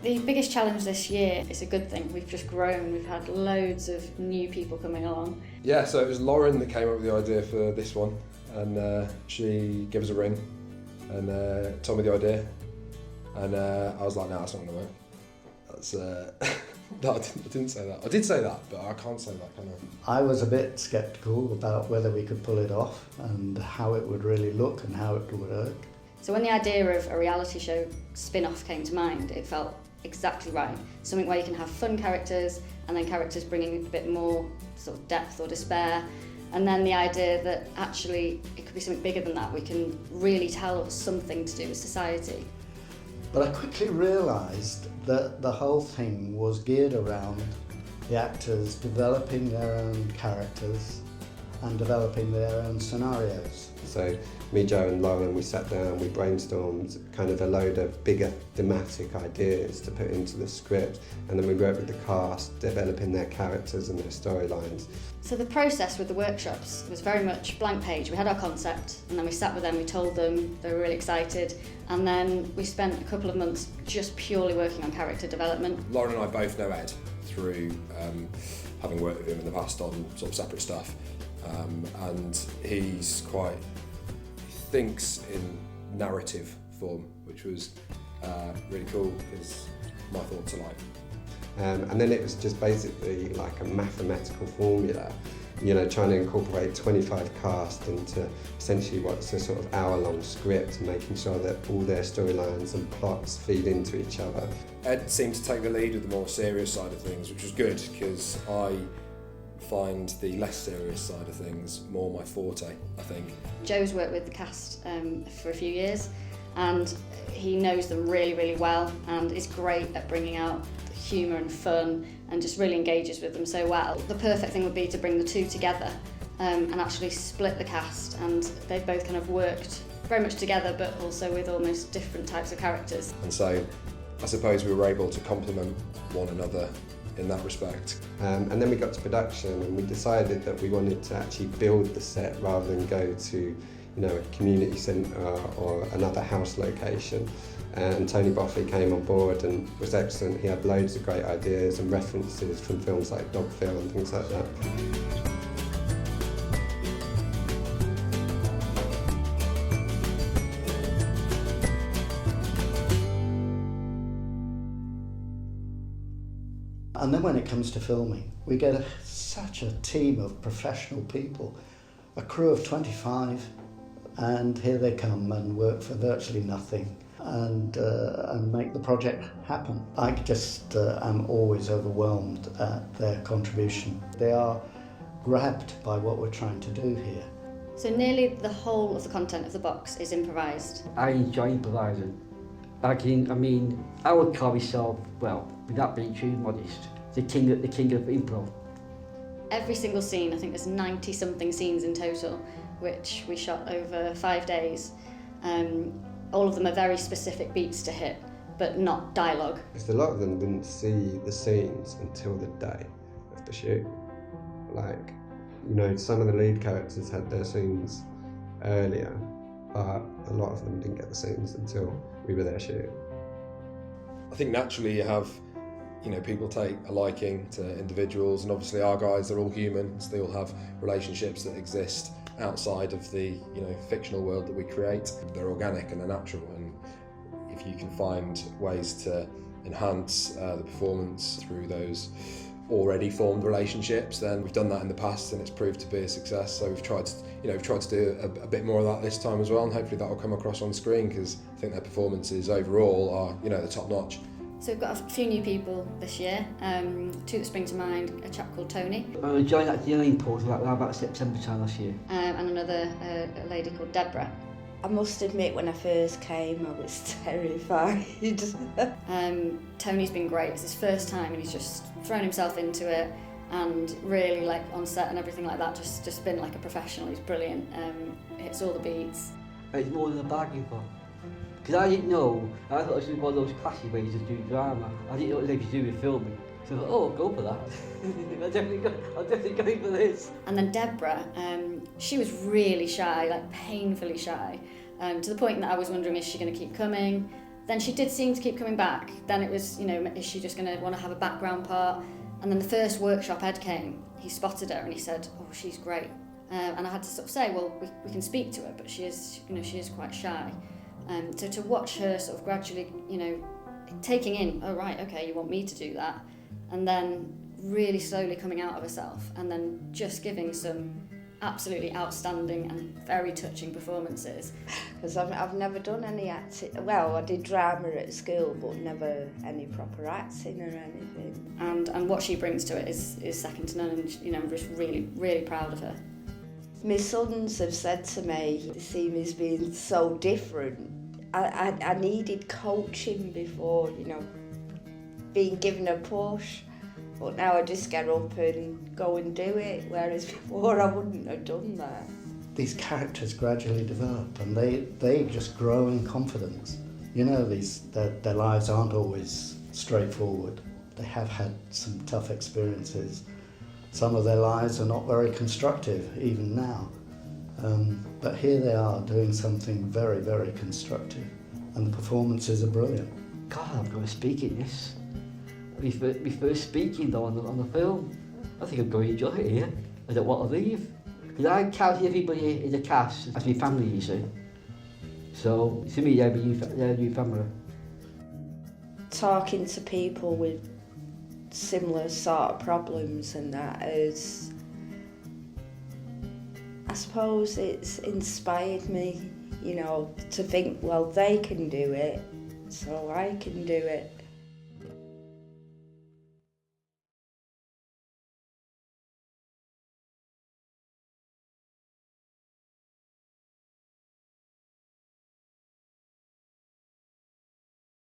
The biggest challenge this year is a good thing. We've just grown. We've had loads of new people coming along. Yeah, so it was Lauren that came up with the idea for this one, and she gave us a ring and told me the idea, and I was like, no, that's not going to work. That's no, I didn't say that. I did say that, but I can't say that, can I? I was a bit sceptical about whether we could pull it off and how it would really look and how it would work. So when the idea of a reality show spin-off came to mind, it felt exactly right. Something where you can have fun characters and then characters bringing a bit more sort of depth or despair. And then the idea that actually it could be something bigger than that. We can really tell something to do with society. But I quickly realised that the whole thing was geared around the actors developing their own characters and developing their own scenarios. So me, Joe and Lauren, we sat down, we brainstormed kind of a load of bigger thematic ideas to put into the script, and then we worked with the cast, developing their characters and their storylines. So the process with the workshops was very much blank page. We had our concept and then we sat with them, we told them, they were really excited, and then we spent a couple of months just purely working on character development. Lauren and I both know Ed through having worked with him in the past on sort of separate stuff, and he thinks in narrative form, which was really cool because my thoughts are like. And then it was just basically like a mathematical formula, you know, trying to incorporate 25 cast into essentially what's a sort of hour-long script, making sure that all their storylines and plots feed into each other. Ed seemed to take the lead with the more serious side of things, which was good because I find the less serious side of things more my forte, I think. Joe's worked with the cast for a few years and he knows them really, really well and is great at bringing out humour and fun and just really engages with them so well. The perfect thing would be to bring the two together and actually split the cast, and they've both kind of worked very much together but also with almost different types of characters. And so I suppose we were able to complement one another in that respect. And then we got to production and we decided that we wanted to actually build the set rather than go to, you know, a community centre or another house location. And Tony Boffey came on board and was excellent. He had loads of great ideas and references from films like Dogville and things like that. And then when it comes to filming, we get such a team of professional people, a crew of 25, and here they come and work for virtually nothing and make the project happen. I just am always overwhelmed at their contribution. They are grabbed by what we're trying to do here. So nearly the whole of the content of the box is improvised. I enjoy improvising. I would call myself, well, without being too modest, the king of improv. Every single scene, I think there's 90 something scenes in total, which we shot over 5 days. All of them are very specific beats to hit, but not dialogue. Because a lot of them didn't see the scenes until the day of the shoot. Like, you know, some of the lead characters had their scenes earlier, but a lot of them didn't get the scenes until we were there shooting. I think naturally you have, you know, people take a liking to individuals, and obviously our guys, they're all humans, they all have relationships that exist outside of the, you know, fictional world that we create. They're organic and they're natural, and if you can find ways to enhance the performance through those already formed relationships, then we've done that in the past and it's proved to be a success. So we've tried to do a bit more of that this time as well, and hopefully that will come across on screen because I think their performances overall are, you know, the top notch. So we've got a few new people this year, two that spring to mind, a chap called Tony. I joined at the Elaine Port about September time last year. And another a lady called Deborah. I must admit, when I first came, I was terrified. Tony's been great. It's his first time and he's just thrown himself into it and really, like, on set and everything like that, just been like a professional. He's brilliant. Hits all the beats. It's more than a bargain for. Because I didn't know, I thought it was one of those classy ways to do drama. I didn't know what it was to do with filming. So I thought, oh, go for that. I'm definitely going for this. And then Deborah, she was really shy, like painfully shy, to the point that I was wondering, is she going to keep coming? Then she did seem to keep coming back. Then it was, you know, is she just going to want to have a background part? And then the first workshop Ed came, he spotted her and he said, oh, she's great. And I had to sort of say, well, we can speak to her, but she is, you know, she is quite shy. So to watch her sort of gradually, you know, taking in, oh right, okay, you want me to do that, and then really slowly coming out of herself, and then just giving some absolutely outstanding and very touching performances. Because I've never done any acting. Well, I did drama at school, but never any proper acting or anything. And what she brings to it is second to none, and you know, I'm just really, really proud of her. My sons have said to me, they see me as being so different. I needed coaching before, you know, being given a push. But now I just get up and go and do it, whereas before I wouldn't have done that. These characters gradually develop and they just grow in confidence. You know, their lives aren't always straightforward. They have had some tough experiences. Some of their lives are not very constructive, even now. But here they are doing something very, very constructive. And the performances are brilliant. God, I'm going to speak in this. My first speaking though on the film. I think I'm going to enjoy it here. I don't want to leave. Because I count everybody in the cast as my family, you see. So, to me, they're my new family. Talking to people with similar sort of problems and that is, I suppose it's inspired me, you know, to think, well, they can do it, so I can do it.